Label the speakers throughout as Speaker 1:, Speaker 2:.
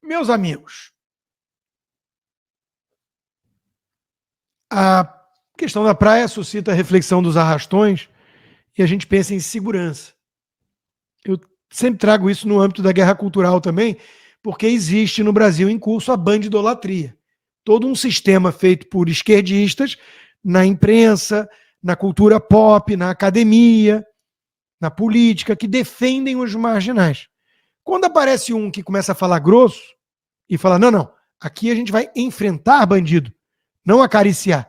Speaker 1: Meus amigos, a questão da praia suscita a reflexão dos arrastões e a gente pensa em segurança. Eu sempre trago isso no âmbito da guerra cultural também, porque existe no Brasil em curso a bandidolatria. Todo um sistema feito por esquerdistas na imprensa, na cultura pop, na academia, na política, que defendem os marginais. Quando aparece um que começa a falar grosso e fala, não, aqui a gente vai enfrentar bandido, não acariciar,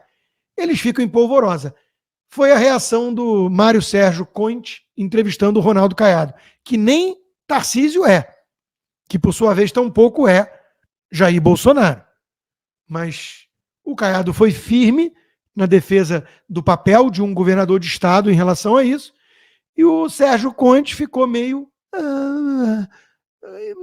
Speaker 1: eles ficam em polvorosa. Foi a reação do Mário Sérgio Conte entrevistando o Ronaldo Caiado, que nem Tarcísio é, que por sua vez tampouco é Jair Bolsonaro. Mas o Caiado foi firme na defesa do papel de um governador de estado em relação a isso, e o Sérgio Conte ficou meio...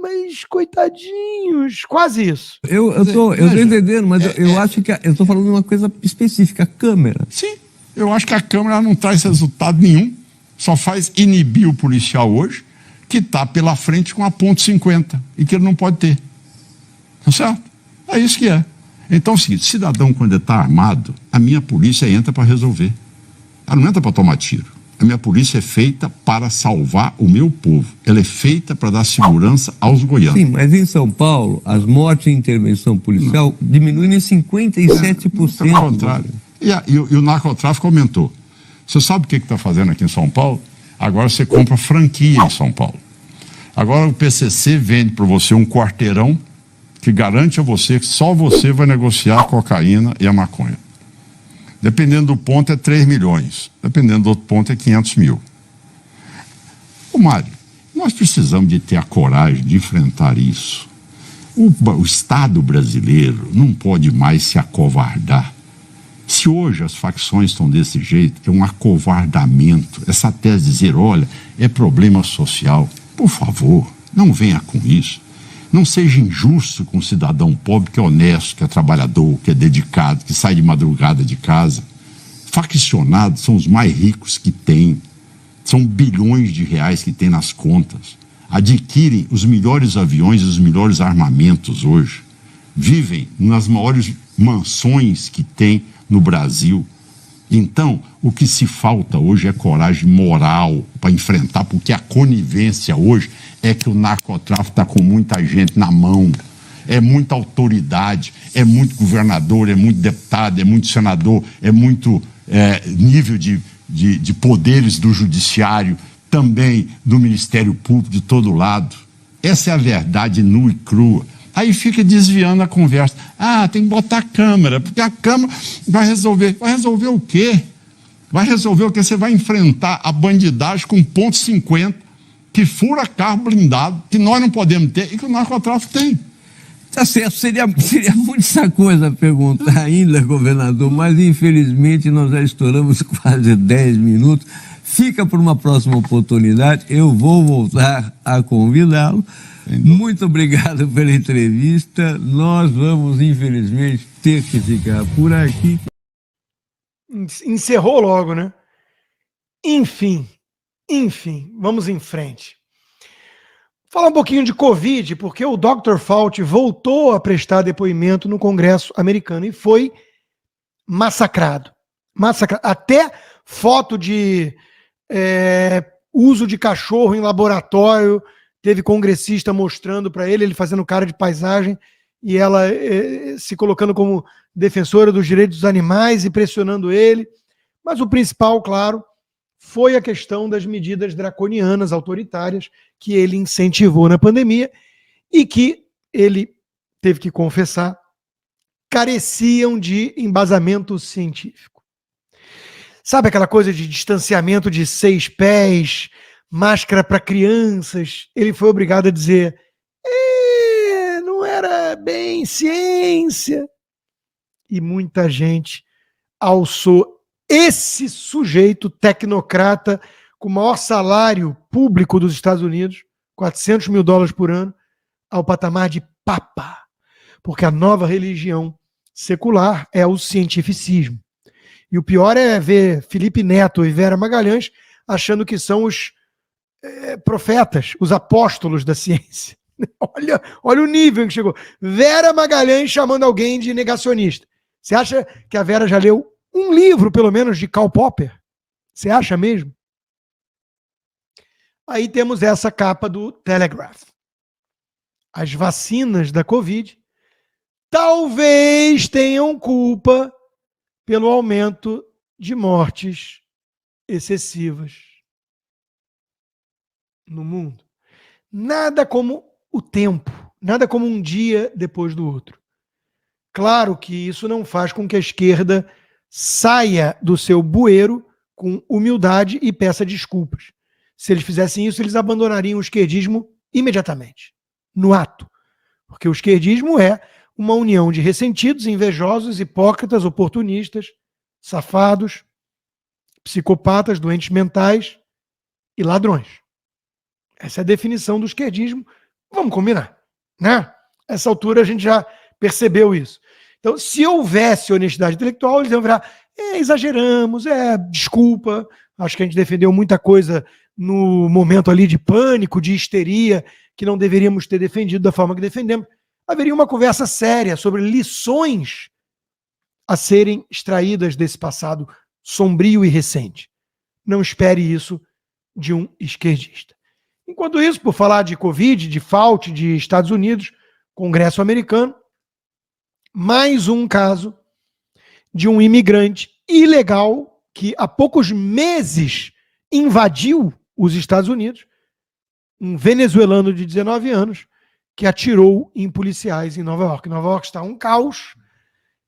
Speaker 1: mas coitadinhos, quase isso.
Speaker 2: Eu tô entendendo, mas eu acho que eu tô falando de uma coisa específica, a câmera.
Speaker 3: Sim, eu acho que a câmera não traz resultado nenhum, só faz inibir o policial hoje, que está pela frente com a ponto .50 e que ele não pode ter. Tá certo? É isso que é. Então é o seguinte, cidadão quando está armado, a minha polícia entra para resolver. Ela não entra para tomar tiro. A minha polícia é feita para salvar o meu povo. Ela é feita para dar segurança aos goianos.
Speaker 2: Sim, mas em São Paulo, as mortes em intervenção policial diminuem em 57%.
Speaker 3: Pelo contrário. E o narcotráfico aumentou. Você sabe o que está fazendo aqui em São Paulo? Agora você compra franquia em São Paulo. Agora o PCC vende para você um quarteirão que garante a você que só você vai negociar a cocaína e a maconha. Dependendo do ponto é 3 milhões. Dependendo do outro ponto é 500 mil. Ô Mário, nós precisamos de ter a coragem de enfrentar isso. O Estado brasileiro não pode mais se acovardar. Se hoje as facções estão desse jeito, é um acovardamento. Essa tese de dizer, olha, é problema social. Por favor, não venha com isso. Não seja injusto com um cidadão pobre que é honesto, que é trabalhador, que é dedicado, que sai de madrugada de casa. Faccionados são os mais ricos que tem. São bilhões de reais que tem nas contas. Adquirem os melhores aviões e os melhores armamentos hoje. Vivem nas maiores mansões que tem no Brasil. Então, o que se falta hoje é coragem moral para enfrentar, porque a conivência hoje é que o narcotráfico está com muita gente na mão, é muita autoridade, é muito governador, é muito deputado, é muito senador, é muito nível de poderes do judiciário, também do Ministério Público, de todo lado. Essa é a verdade nua e crua. Aí fica desviando a conversa. Tem que botar a câmera, porque a câmera vai resolver. Vai resolver o quê? Vai resolver o quê? Você vai enfrentar a bandidagem com ponto .50, que fura carro blindado, que nós não podemos ter e que o narcotráfico tem.
Speaker 2: Tá certo, seria muita coisa a perguntar ainda, governador, mas infelizmente nós já estouramos quase 10 minutos. Fica por uma próxima oportunidade, eu vou voltar a convidá-lo. Muito obrigado pela entrevista. Nós vamos, infelizmente, ter que ficar por aqui.
Speaker 1: Encerrou logo, né? Enfim, vamos em frente. Falar um pouquinho de Covid, porque o Dr. Fauci voltou a prestar depoimento no Congresso americano e foi massacrado. Até foto de uso de cachorro em laboratório. Teve congressista mostrando para ele fazendo cara de paisagem e ela se colocando como defensora dos direitos dos animais e pressionando ele. Mas o principal, claro, foi a questão das medidas draconianas, autoritárias, que ele incentivou na pandemia e que ele teve que confessar careciam de embasamento científico. Sabe aquela coisa de distanciamento de 6 pés, máscara para crianças? Ele foi obrigado a dizer, não era bem ciência. E muita gente alçou esse sujeito tecnocrata com o maior salário público dos Estados Unidos, $400 mil por ano, ao patamar de papa. Porque a nova religião secular é o cientificismo. E o pior é ver Felipe Neto e Vera Magalhães achando que são os profetas, os apóstolos da ciência. Olha o nível que chegou. Vera Magalhães chamando alguém de negacionista. Você acha que a Vera já leu um livro, pelo menos, de Karl Popper? Você acha mesmo? Aí temos essa capa do Telegraph. As vacinas da Covid talvez tenham culpa pelo aumento de mortes excessivas no mundo. Nada como o tempo, nada como um dia depois do outro. Claro que isso não faz com que a esquerda saia do seu bueiro com humildade e peça desculpas. Se eles fizessem isso, eles abandonariam o esquerdismo imediatamente, no ato. Porque o esquerdismo é uma união de ressentidos, invejosos, hipócritas, oportunistas, safados, psicopatas, doentes mentais e ladrões. Essa é a definição do esquerdismo. Vamos combinar, né? Essa altura a gente já percebeu isso. Então, se houvesse honestidade intelectual, eles iam virar, exageramos, desculpa, acho que a gente defendeu muita coisa no momento ali de pânico, de histeria, que não deveríamos ter defendido da forma que defendemos. Haveria uma conversa séria sobre lições a serem extraídas desse passado sombrio e recente. Não espere isso de um esquerdista. Enquanto isso, por falar de Covid, de Fauci, de Estados Unidos, Congresso americano, mais um caso de um imigrante ilegal que há poucos meses invadiu os Estados Unidos, um venezuelano de 19 anos, que atirou em policiais em Nova York. Nova York está um caos.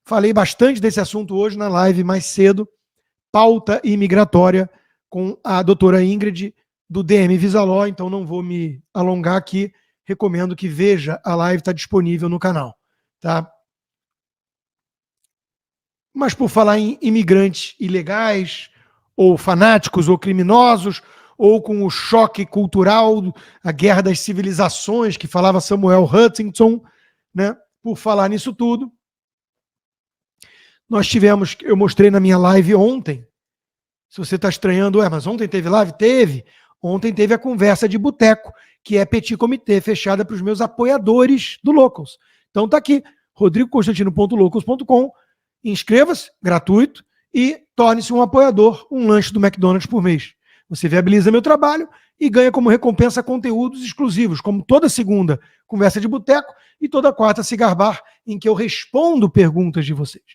Speaker 1: Falei bastante desse assunto hoje na live mais cedo, pauta imigratória, com a doutora Ingrid, do DM Visaló, então não vou me alongar aqui, recomendo que veja, a live está disponível no canal, tá? Mas por falar em imigrantes ilegais, ou fanáticos, ou criminosos, ou com o choque cultural, a guerra das civilizações, que falava Samuel Huntington, né? Por falar nisso tudo, nós tivemos, eu mostrei na minha live ontem, se você está estranhando, mas ontem teve live? Teve. Ontem teve a conversa de boteco, que é petit comité, fechada para os meus apoiadores do Locals. Então tá aqui, rodrigoconstantino.locals.com, inscreva-se, gratuito, e torne-se um apoiador, um lanche do McDonald's por mês. Você viabiliza meu trabalho e ganha como recompensa conteúdos exclusivos, como toda segunda, conversa de boteco, e toda quarta, Cigar Bar, em que eu respondo perguntas de vocês.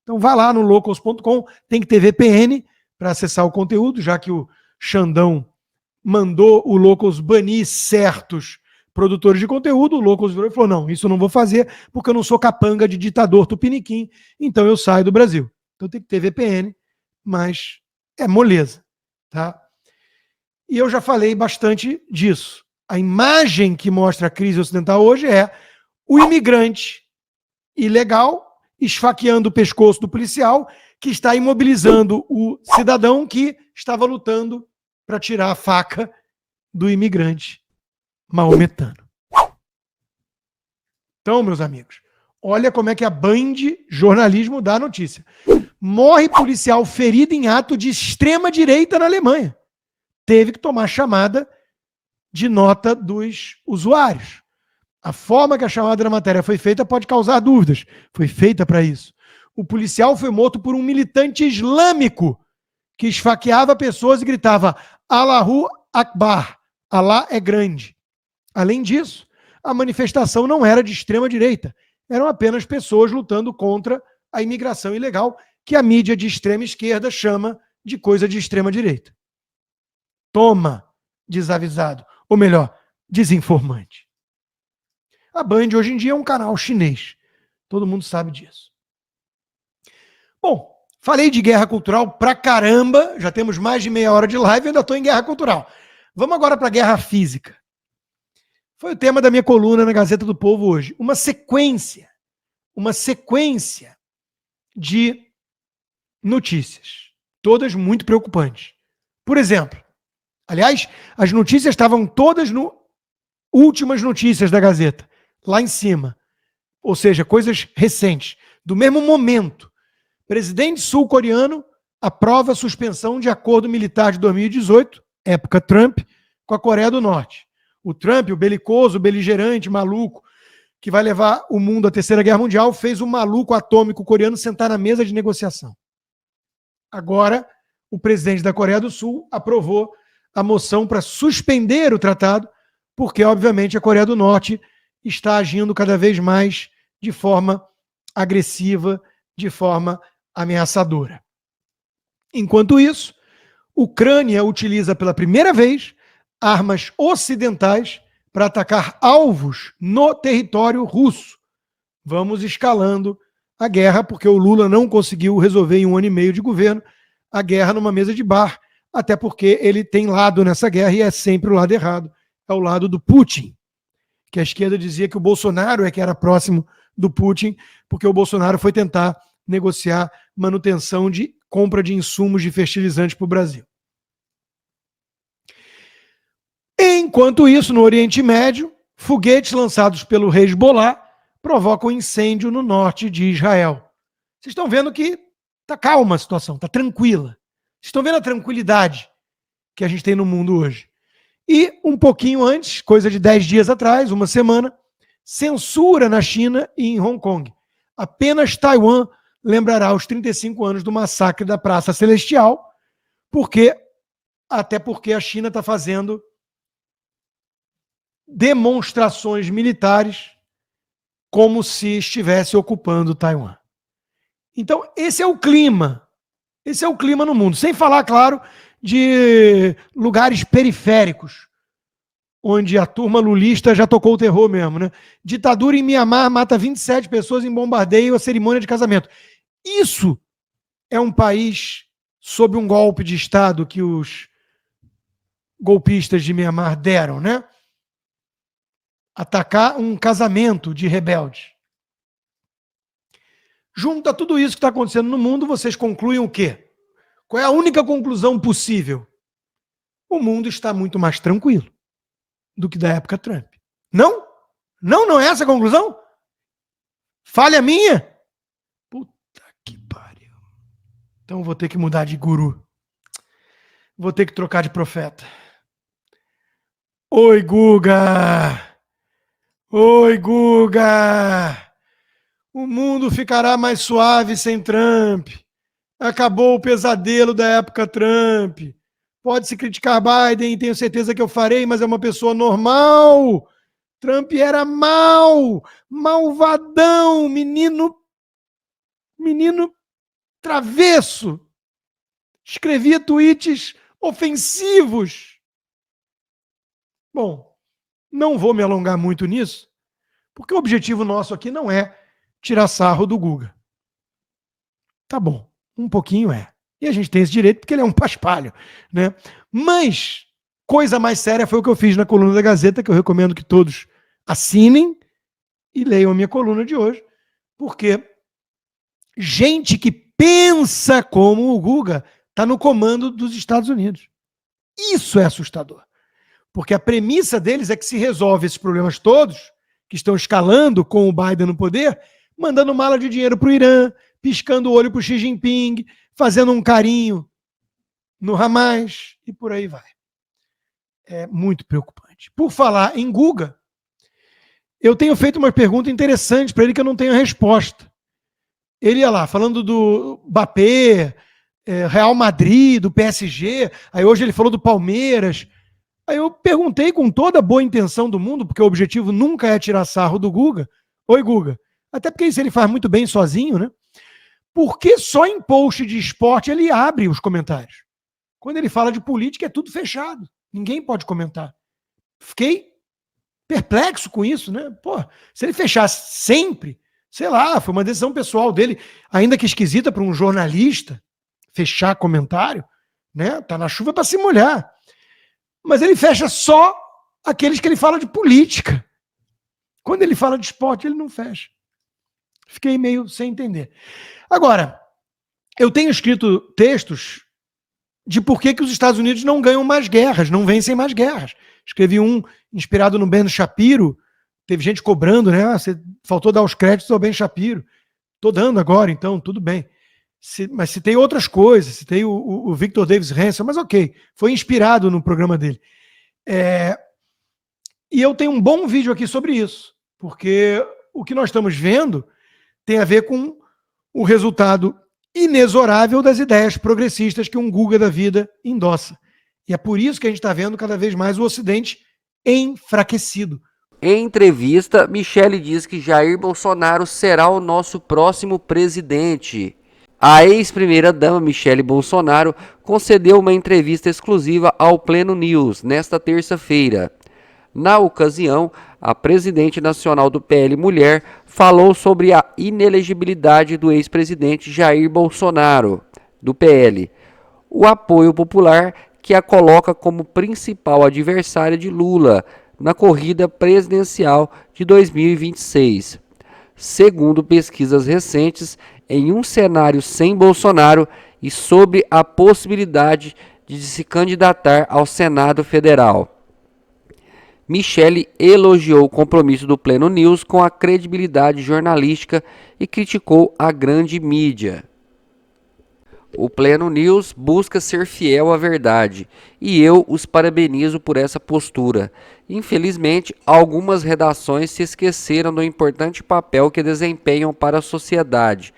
Speaker 1: Então vá lá no locals.com, tem que ter VPN para acessar o conteúdo, já que o Xandão mandou o Locals banir certos produtores de conteúdo, o Locals virou e falou, não, isso eu não vou fazer, porque eu não sou capanga de ditador tupiniquim, então eu saio do Brasil. Então tem que ter VPN, mas é moleza, tá? E eu já falei bastante disso. A imagem que mostra a crise ocidental hoje é o imigrante ilegal esfaqueando o pescoço do policial, que está imobilizando o cidadão que estava lutando para tirar a faca do imigrante maometano. Então, meus amigos, olha como é que a Band Jornalismo dá a notícia. Morre policial ferido em ato de extrema-direita na Alemanha. Teve que tomar chamada de nota dos usuários. A forma que a chamada da matéria foi feita pode causar dúvidas. Foi feita para isso. O policial foi morto por um militante islâmico que esfaqueava pessoas e gritava Allahu Akbar, Alá é grande. Além disso, a manifestação não era de extrema-direita. Eram apenas pessoas lutando contra a imigração ilegal, que a mídia de extrema esquerda chama de coisa de extrema-direita. Toma, desavisado. Ou melhor, desinformante. A Band hoje em dia é um canal chinês. Todo mundo sabe disso. Bom, falei de guerra cultural pra caramba. Já temos mais de meia hora de live e ainda estou em guerra cultural. Vamos agora para a guerra física. Foi o tema da minha coluna na Gazeta do Povo hoje. Uma sequência de notícias. Todas muito preocupantes. Por exemplo, aliás, as notícias estavam todas no últimas notícias da Gazeta. Lá em cima. Ou seja, coisas recentes. Do mesmo momento. Presidente sul-coreano aprova a suspensão de acordo militar de 2018, época Trump, com a Coreia do Norte. O Trump, o belicoso, o beligerante, maluco, que vai levar o mundo à Terceira Guerra Mundial, fez o maluco atômico coreano sentar na mesa de negociação. Agora, o presidente da Coreia do Sul aprovou a moção para suspender o tratado, porque, obviamente, a Coreia do Norte está agindo cada vez mais de forma agressiva, de forma ameaçadora. Enquanto isso, a Ucrânia utiliza pela primeira vez armas ocidentais para atacar alvos no território russo. Vamos escalando a guerra, porque o Lula não conseguiu resolver em 1 ano e meio de governo a guerra numa mesa de bar, até porque ele tem lado nessa guerra e é sempre o lado errado, é o lado do Putin, que a esquerda dizia que o Bolsonaro é que era próximo do Putin, porque o Bolsonaro foi tentar negociar manutenção de compra de insumos de fertilizantes para o Brasil. Enquanto isso, no Oriente Médio, foguetes lançados pelo Hezbollah provocam incêndio no norte de Israel. Vocês estão vendo que está calma a situação, está tranquila. Vocês estão vendo a tranquilidade que a gente tem no mundo hoje. E um pouquinho antes, coisa de 10 dias atrás, uma semana, censura na China e em Hong Kong. Apenas Taiwan lembrará os 35 anos do massacre da Praça Celestial, até porque a China está fazendo demonstrações militares como se estivesse ocupando Taiwan. Então, esse é o clima. Esse é o clima no mundo. Sem falar, claro, de lugares periféricos, onde a turma lulista já tocou o terror mesmo, né? Ditadura em Mianmar mata 27 pessoas em bombardeio à cerimônia de casamento. Isso é um país sob um golpe de Estado que os golpistas de Mianmar deram, né? Atacar um casamento de rebeldes. Junto a tudo isso que está acontecendo no mundo, vocês concluem o quê? Qual é a única conclusão possível? O mundo está muito mais tranquilo do que da época Trump. Não? Não é essa a conclusão? Falha minha? Puta que pariu. Então vou ter que mudar de guru. Vou ter que trocar de profeta. Oi, Guga! Oi, Guga! O mundo ficará mais suave sem Trump. Acabou o pesadelo da época Trump. Pode-se criticar Biden, tenho certeza que eu farei, mas é uma pessoa normal. Trump era malvadão, menino travesso. Escrevia tweets ofensivos. Bom, não vou me alongar muito nisso, porque o objetivo nosso aqui não é tirar sarro do Guga. Tá bom, um pouquinho é. E a gente tem esse direito porque ele é um paspalho, né? Mas coisa mais séria foi o que eu fiz na coluna da Gazeta, que eu recomendo que todos assinem e leiam a minha coluna de hoje, porque gente que pensa como o Guga está no comando dos Estados Unidos. Isso é assustador. Porque a premissa deles é que se resolve esses problemas todos, que estão escalando com o Biden no poder, mandando mala de dinheiro para o Irã, piscando o olho para o Xi Jinping, fazendo um carinho no Hamas e por aí vai. É muito preocupante. Por falar em Guga, eu tenho feito uma pergunta interessante para ele que eu não tenho resposta. Ele ia lá, falando do Mbappé, Real Madrid, do PSG, aí hoje ele falou do Palmeiras. Aí eu perguntei com toda a boa intenção do mundo, porque o objetivo nunca é tirar sarro do Guga. Oi, Guga. Até porque isso ele faz muito bem sozinho, né? Por que só em post de esporte ele abre os comentários? Quando ele fala de política é tudo fechado. Ninguém pode comentar. Fiquei perplexo com isso, né? Pô, se ele fechasse sempre, sei lá, foi uma decisão pessoal dele, ainda que esquisita para um jornalista fechar comentário, né? Tá na chuva para se molhar. Mas ele fecha só aqueles que ele fala de política. Quando ele fala de esporte, ele não fecha. Fiquei meio sem entender. Agora, eu tenho escrito textos de por que os Estados Unidos não ganham mais guerras, não vencem mais guerras. Escrevi um inspirado no Ben Shapiro. Teve gente cobrando, né? Você faltou dar os créditos ao Ben Shapiro. Estou dando agora, então, tudo bem. Mas citei outras coisas, citei o Victor Davis Hanson, mas ok, foi inspirado no programa dele. E eu tenho um bom vídeo aqui sobre isso, porque o que nós estamos vendo tem a ver com o resultado inexorável das ideias progressistas que um Guga da vida endossa. E é por isso que a gente está vendo cada vez mais o Ocidente enfraquecido.
Speaker 4: Em entrevista, Michele diz que Jair Bolsonaro será o nosso próximo presidente. A ex-primeira-dama Michele Bolsonaro concedeu uma entrevista exclusiva ao Pleno News nesta terça-feira. Na ocasião, a presidente nacional do PL Mulher falou sobre a inelegibilidade do ex-presidente Jair Bolsonaro, do PL, o apoio popular que a coloca como principal adversária de Lula na corrida presidencial de 2026. Segundo pesquisas recentes, em um cenário sem Bolsonaro e sobre a possibilidade de se candidatar ao Senado Federal. Michele elogiou o compromisso do Pleno News com a credibilidade jornalística e criticou a grande mídia. O Pleno News busca ser fiel à verdade e eu os parabenizo por essa postura. Infelizmente, algumas redações se esqueceram do importante papel que desempenham para a sociedade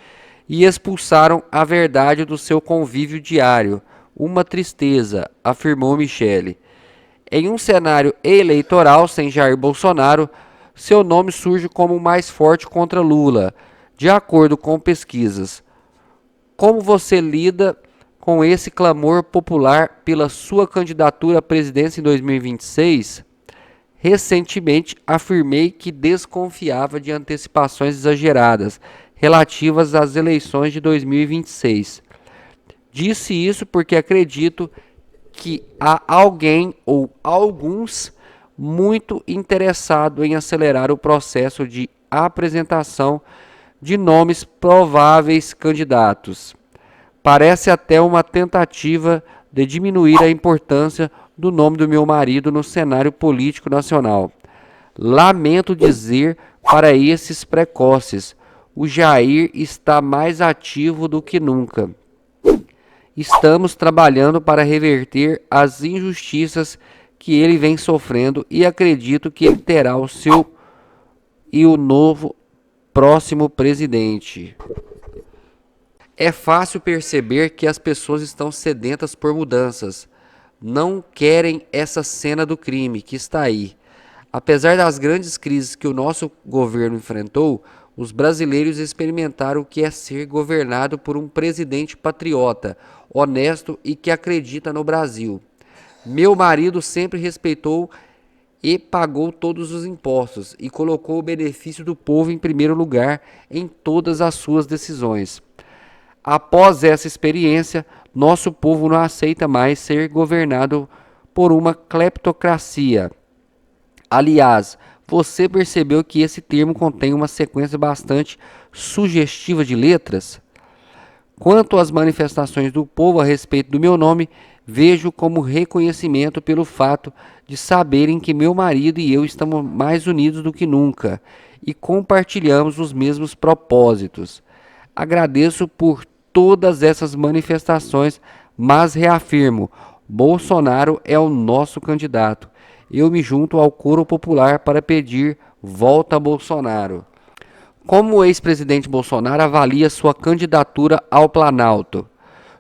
Speaker 4: e expulsaram a verdade do seu convívio diário. Uma tristeza, afirmou Michele. Em um cenário eleitoral sem Jair Bolsonaro, seu nome surge como o mais forte contra Lula, de acordo com pesquisas. Como você lida com esse clamor popular pela sua candidatura à presidência em 2026? Recentemente afirmei que desconfiava de antecipações exageradas relativas às eleições de 2026. Disse isso porque acredito que há alguém ou alguns muito interessado em acelerar o processo de apresentação de nomes prováveis candidatos. Parece até uma tentativa de diminuir a importância do nome do meu marido no cenário político nacional. Lamento dizer para esses precoces, o Jair está mais ativo do que nunca. Estamos trabalhando para reverter as injustiças que ele vem sofrendo e acredito que ele terá o seu e o novo próximo presidente. É fácil perceber que as pessoas estão sedentas por mudanças. Não querem essa cena do crime que está aí. Apesar das grandes crises que o nosso governo enfrentou, os brasileiros experimentaram o que é ser governado por um presidente patriota, honesto e que acredita no Brasil. Meu marido sempre respeitou e pagou todos os impostos e colocou o benefício do povo em primeiro lugar em todas as suas decisões. Após essa experiência, nosso povo não aceita mais ser governado por uma cleptocracia. Aliás, você percebeu que esse termo contém uma sequência bastante sugestiva de letras? Quanto às manifestações do povo a respeito do meu nome, vejo como reconhecimento pelo fato de saberem que meu marido e eu estamos mais unidos do que nunca e compartilhamos os mesmos propósitos. Agradeço por todas essas manifestações, mas reafirmo, Bolsonaro é o nosso candidato. Eu me junto ao coro popular para pedir volta a Bolsonaro. Como o ex-presidente Bolsonaro avalia sua candidatura ao Planalto?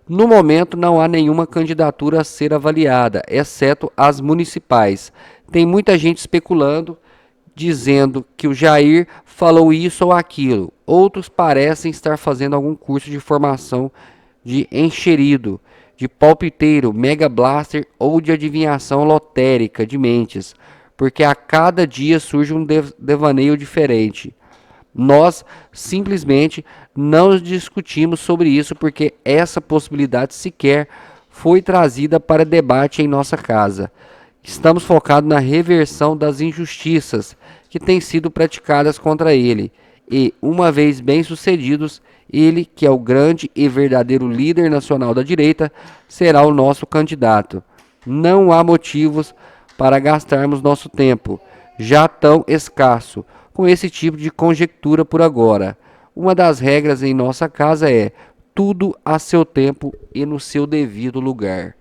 Speaker 4: No momento não há nenhuma candidatura a ser avaliada, exceto as municipais. Tem muita gente especulando, dizendo que o Jair falou isso ou aquilo. Outros parecem estar fazendo algum curso de formação de encherido, de palpiteiro, mega blaster ou de adivinhação lotérica de mentes, porque a cada dia surge um devaneio diferente. Nós simplesmente não discutimos sobre isso porque essa possibilidade sequer foi trazida para debate em nossa casa. Estamos focados na reversão das injustiças que têm sido praticadas contra ele e, uma vez bem-sucedidos, ele, que é o grande e verdadeiro líder nacional da direita, será o nosso candidato. Não há motivos para gastarmos nosso tempo, já tão escasso, com esse tipo de conjectura por agora. Uma das regras em nossa casa é tudo a seu tempo e no seu devido lugar.